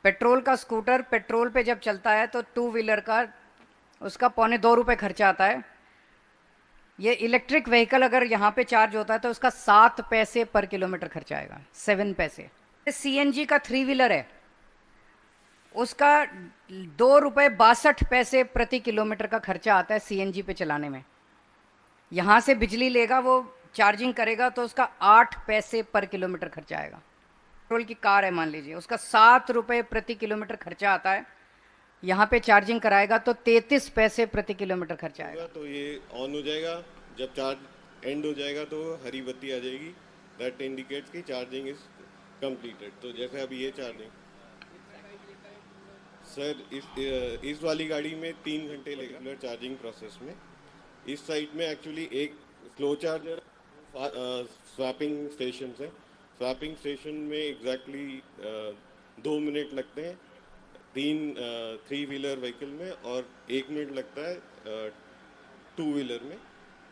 Petrol का scooter petrol पे जब चलता है तो टू व्हीलर का उसका ₹2.25 खर्चा आता है। ये इलेक्ट्रिक व्हीकल अगर यहाँ पे चार्ज होता है तो उसका 7 पैसे पर किलोमीटर खर्चा आएगा, 7 पैसे। सीएनजी का थ्री व्हीलर है, उसका ₹2.62 प्रति किलोमीटर का खर्चा आता है सीएनजी पे चलाने में। यहाँ से बिजली लेगा, वो चार्जिंग करेगा तो उसका 8 पैसे पर किलोमीटर खर्चा आएगा। पेट्रोल की कार है मान लीजिए, उसका ₹7 प्रति किलोमीटर खर्चा आता है, यहाँ पे चार्जिंग कराएगा तो 33 पैसे प्रति किलोमीटर खर्चा आएगा। तो ये ऑन हो जाएगा, जब चार्ज एंड हो जाएगा तो हरी बत्ती आ जाएगी, दैट इंडिकेट्स कि चार्जिंग इज कंप्लीटेड। तो जैसे अभी ये चार्जिंग सर इस वाली गाड़ी में 3 घंटे लगेगा चार्जिंग प्रोसेस में। इस साइड में एक्चुअली एक स्लो चार्जर, स्वैपिंग स्टेशन है। स्वैपिंग स्टेशन में एग्जैक्टली 2 मिनट लगते हैं थ्री व्हीलर व्हीकल में, और 1 मिनट लगता है टू व्हीलर में।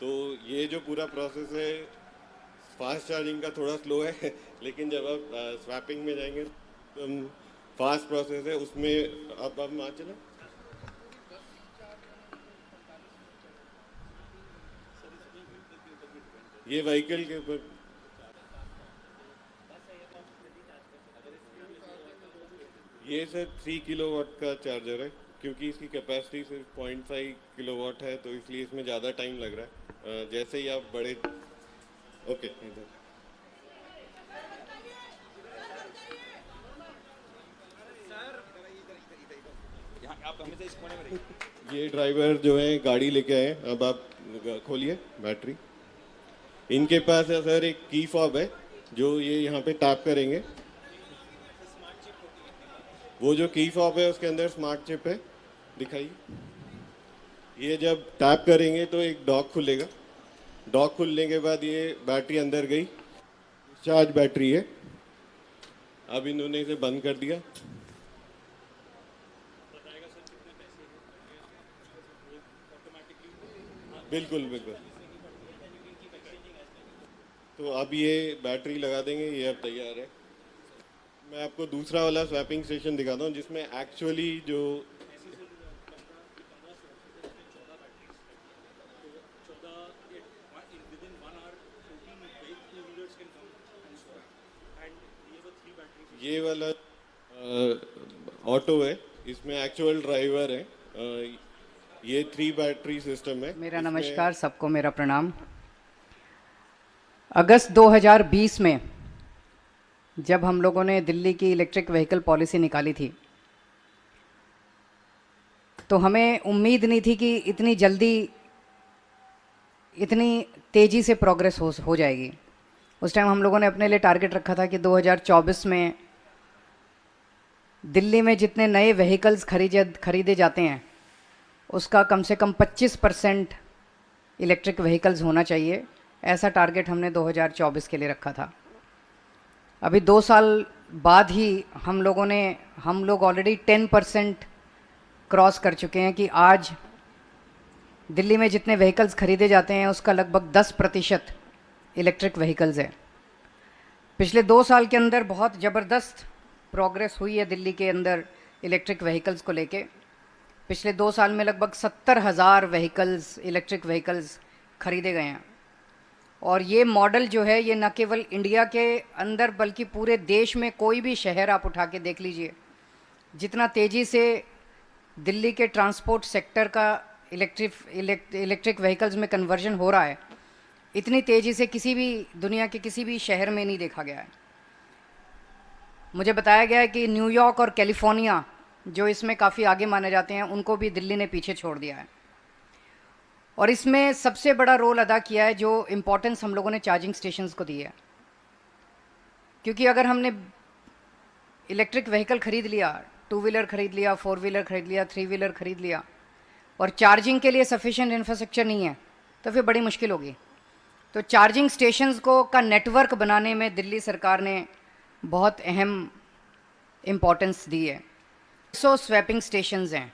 तो ये जो पूरा प्रोसेस है फास्ट चार्जिंग का थोड़ा स्लो है लेकिन जब आप स्वैपिंग में जाएंगे तो फास्ट प्रोसेस है उसमें। अब मान चले ये व्हीकल के ऊपर ये सर 3 किलोवाट का चार्जर है, क्योंकि इसकी कैपेसिटी सिर्फ 0.5 किलोवाट है तो इसलिए इसमें ज़्यादा टाइम लग रहा है। जैसे ही आप बड़े ओके इधर ये ड्राइवर जो है गाड़ी लेके आए, अब आप खोलिए बैटरी। इनके पास है सर एक की फॉब है, जो ये यहाँ पे टैप करेंगे, वो जो की फॉब है उसके अंदर स्मार्ट चिप है, दिखाइए। ये जब टैप करेंगे तो एक डॉक खुलेगा, डॉक खुलने के बाद ये बैटरी अंदर गई, चार्ज बैटरी है। अब इन्होंने इसे बंद कर दिया। बिल्कुल बिल्कुल। तो अब ये बैटरी लगा देंगे, ये अब तैयार है। मैं आपको दूसरा वाला स्वैपिंग स्टेशन दिखाता हूँ जिसमें एक्चुअली जो ये वाला ऑटो है, इसमें एक्चुअल ड्राइवर है। ये 3 बैटरी सिस्टम है। मेरा नमस्कार, सबको मेरा प्रणाम। अगस्त 2020 में जब हम लोगों ने दिल्ली की इलेक्ट्रिक व्हीकल पॉलिसी निकाली थी तो हमें उम्मीद नहीं थी कि इतनी जल्दी इतनी तेज़ी से प्रोग्रेस हो जाएगी। उस टाइम हम लोगों ने अपने लिए टारगेट रखा था कि 2024 में दिल्ली में जितने नए व्हीकल्स खरीदे जाते हैं उसका कम से कम 25% इलेक्ट्रिक व्हीकल्स होना चाहिए। ऐसा टारगेट हमने 2024 के लिए रखा था। अभी 2 साल बाद ही हम लोग ऑलरेडी 10% क्रॉस कर चुके हैं कि आज दिल्ली में जितने व्हीकल्स खरीदे जाते हैं उसका लगभग 10% इलेक्ट्रिक व्हीकल्स है। पिछले 2 साल के अंदर बहुत ज़बरदस्त प्रोग्रेस हुई है दिल्ली के अंदर इलेक्ट्रिक व्हीकल्स को लेके। पिछले 2 साल में लगभग 70,000 व्हीकल्स, इलेक्ट्रिक व्हीकल्स खरीदे गए हैं। और ये मॉडल जो है ये न केवल इंडिया के अंदर बल्कि पूरे देश में कोई भी शहर आप उठा के देख लीजिए, जितना तेज़ी से दिल्ली के ट्रांसपोर्ट सेक्टर का इलेक्ट्रिक व्हीकल्स में कन्वर्जन हो रहा है, इतनी तेज़ी से किसी भी दुनिया के किसी भी शहर में नहीं देखा गया है। मुझे बताया गया है कि न्यूयॉर्क और कैलिफोर्निया जो इसमें काफ़ी आगे माने जाते हैं उनको भी दिल्ली ने पीछे छोड़ दिया है। और इसमें सबसे बड़ा रोल अदा किया है जो इम्पोर्टेंस हम लोगों ने चार्जिंग स्टेशंस को दी है। क्योंकि अगर हमने इलेक्ट्रिक व्हीकल खरीद लिया, टू व्हीलर खरीद लिया, 4 व्हीलर खरीद लिया, 3 व्हीलर खरीद लिया और चार्जिंग के लिए सफिशिएंट इंफ्रास्ट्रक्चर नहीं है तो फिर बड़ी मुश्किल होगी। तो चार्जिंग स्टेशंस का नेटवर्क बनाने में दिल्ली सरकार ने बहुत अहम इम्पोर्टेंस दी है। 100 स्वैपिंग स्टेशंस हैं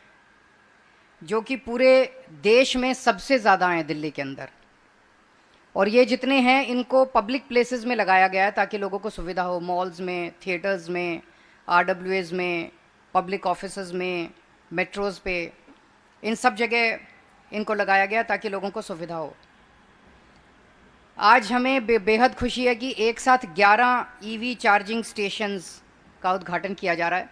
जो कि पूरे देश में सबसे ज़्यादा हैं दिल्ली के अंदर। और ये जितने हैं इनको पब्लिक प्लेसेस में लगाया गया है ताकि लोगों को सुविधा हो, मॉल्स में, थिएटर्स में, आरडब्ल्यूएस में, पब्लिक ऑफिसेज में, मेट्रोज़ पे, इन सब जगह इनको लगाया गया ताकि लोगों को सुविधा हो। आज हमें बेहद खुशी है कि एक साथ 11 ईवी चार्जिंग स्टेशंस का उद्घाटन किया जा रहा है।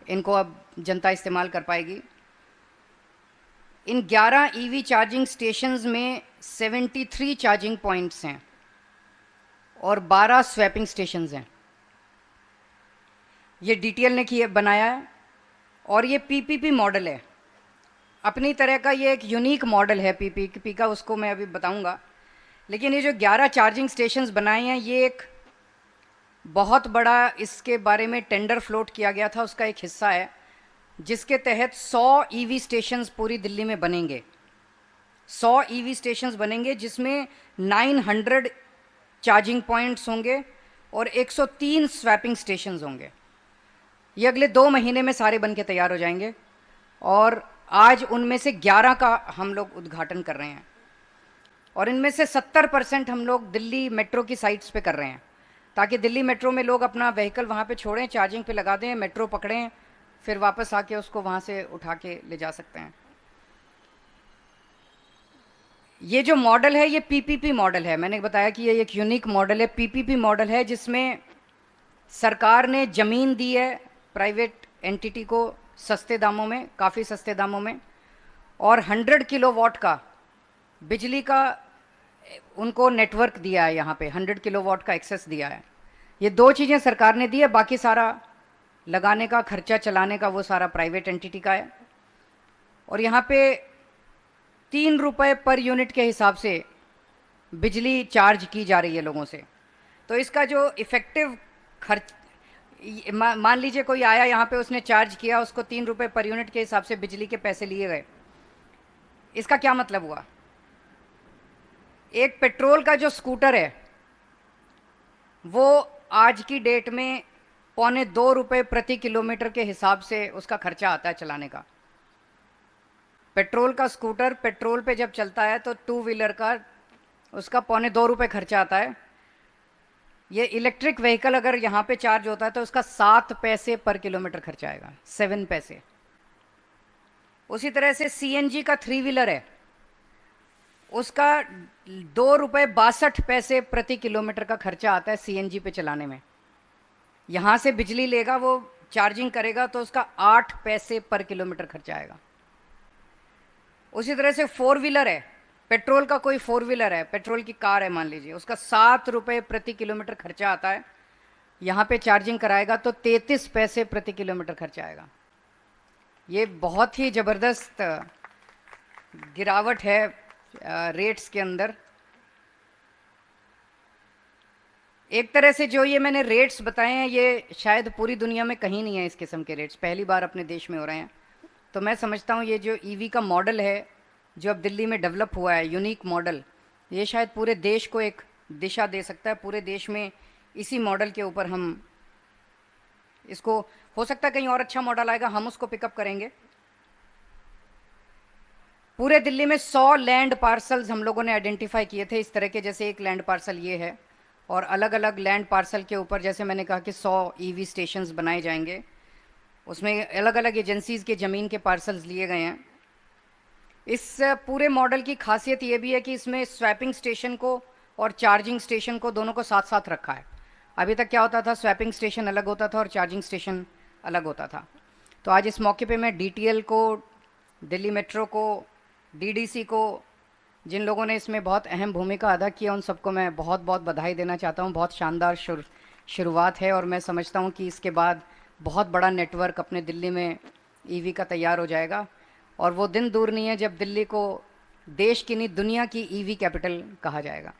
इनको अब जनता इस्तेमाल कर पाएगी। इन 11 ईवी चार्जिंग स्टेशंस में 73 चार्जिंग पॉइंट्स हैं और 12 स्वैपिंग स्टेशंस हैं। ये डीटीएल ने बनाया है और ये पीपीपी मॉडल है। अपनी तरह का ये एक यूनिक मॉडल है पीपीपी का, उसको मैं अभी बताऊंगा। लेकिन ये जो 11 चार्जिंग स्टेशंस बनाए हैं, ये एक बहुत बड़ा, इसके बारे में टेंडर फ्लोट किया गया था, उसका एक हिस्सा है, जिसके तहत 100 ईवी स्टेशंस पूरी दिल्ली में बनेंगे। 100 ईवी स्टेशंस बनेंगे जिसमें 900 चार्जिंग पॉइंट्स होंगे और 103 स्वैपिंग स्टेशंस होंगे। ये अगले 2 महीने में सारे बन के तैयार हो जाएंगे और आज उनमें से 11 का हम लोग उद्घाटन कर रहे हैं और इनमें से 70% हम लोग दिल्ली मेट्रो की साइट्स पे कर रहे हैं, ताकि दिल्ली मेट्रो में लोग अपना व्हीकल वहाँ पे छोड़ें, चार्जिंग पे लगा दें, मेट्रो पकड़ें, फिर वापस आके उसको वहाँ से उठा के ले जा सकते हैं। ये जो मॉडल है ये पीपीपी मॉडल है। मैंने बताया कि ये एक यूनिक मॉडल है। पीपीपी मॉडल है जिसमें सरकार ने ज़मीन दी है प्राइवेट एंटिटी को सस्ते दामों में, काफ़ी सस्ते दामों में, और 100 किलोवाट का बिजली का उनको नेटवर्क दिया है। यहाँ पे 100 किलोवाट का एक्सेस दिया है। ये 2 चीज़ें सरकार ने दी है, बाकी सारा लगाने का खर्चा, चलाने का, वो सारा प्राइवेट एंटिटी का है। और यहाँ पे 3 रुपये पर यूनिट के हिसाब से बिजली चार्ज की जा रही है लोगों से। तो इसका जो इफ़ेक्टिव खर्च, मान लीजिए कोई आया यहाँ पे, उसने चार्ज किया, उसको 3 रुपये पर यूनिट के हिसाब से बिजली के पैसे लिए गए। इसका क्या मतलब हुआ? एक पेट्रोल का जो स्कूटर है वो आज की डेट में 1.25 रुपये प्रति किलोमीटर के हिसाब से उसका खर्चा आता है चलाने का। पेट्रोल का स्कूटर पेट्रोल पे जब चलता है तो 2 व्हीलर का उसका 1.25 रुपये खर्चा आता है। ये इलेक्ट्रिक व्हीकल अगर यहाँ पे चार्ज होता है तो उसका 7 पैसे पर किलोमीटर खर्चा आएगा, 7 पैसे। उसी तरह से सीएनजी का 3 व्हीलर है, उसका 2 रुपये 62 पैसे प्रति किलोमीटर का खर्चा आता है सीएनजी पे चलाने में। यहाँ से बिजली लेगा, वो चार्जिंग करेगा तो उसका 8 पैसे पर किलोमीटर खर्चा आएगा। उसी तरह से 4 व्हीलर है, पेट्रोल का कोई 4 व्हीलर है, पेट्रोल की कार है मान लीजिए, उसका 7 रुपये प्रति किलोमीटर खर्चा आता है। यहाँ पे चार्जिंग कराएगा तो 33 पैसे प्रति किलोमीटर खर्चा आएगा। ये बहुत ही ज़बरदस्त गिरावट है रेट्स के अंदर। एक तरह से जो ये मैंने रेट्स बताए हैं, ये शायद पूरी दुनिया में कहीं नहीं है इस किस्म के रेट्स, पहली बार अपने देश में हो रहे हैं। तो मैं समझता हूँ ये जो ईवी का मॉडल है जो अब दिल्ली में डेवलप हुआ है, यूनिक मॉडल, ये शायद पूरे देश को एक दिशा दे सकता है। पूरे देश में इसी मॉडल के ऊपर हम इसको, हो सकता है कहीं और अच्छा मॉडल आएगा, हम उसको पिकअप करेंगे। पूरे दिल्ली में 100 लैंड पार्सल्स हम लोगों ने आइडेंटिफाई किए थे इस तरह के, जैसे एक लैंड पार्सल ये है, और अलग अलग लैंड पार्सल के ऊपर जैसे मैंने कहा कि 100 ईवी स्टेशंस बनाए जाएंगे। उसमें अलग अलग एजेंसीज़ के ज़मीन के पार्सल्स लिए गए हैं। इस पूरे मॉडल की खासियत ये भी है कि इसमें स्वैपिंग स्टेशन को और चार्जिंग स्टेशन को दोनों को साथ साथ रखा है। अभी तक क्या होता था, स्वैपिंग स्टेशन अलग होता था और चार्जिंग स्टेशन अलग होता था। तो आज इस मौके पे मैं डीटीएल को, दिल्ली मेट्रो को, डीडीसी को, जिन लोगों ने इसमें बहुत अहम भूमिका अदा की है, उन सबको मैं बहुत बहुत बधाई देना चाहता हूँ। बहुत शानदार शुरुआत है और मैं समझता हूँ कि इसके बाद बहुत बड़ा नेटवर्क अपने दिल्ली में ईवी का तैयार हो जाएगा और वो दिन दूर नहीं है जब दिल्ली को देश की नहीं दुनिया की ईवी कैपिटल कहा जाएगा।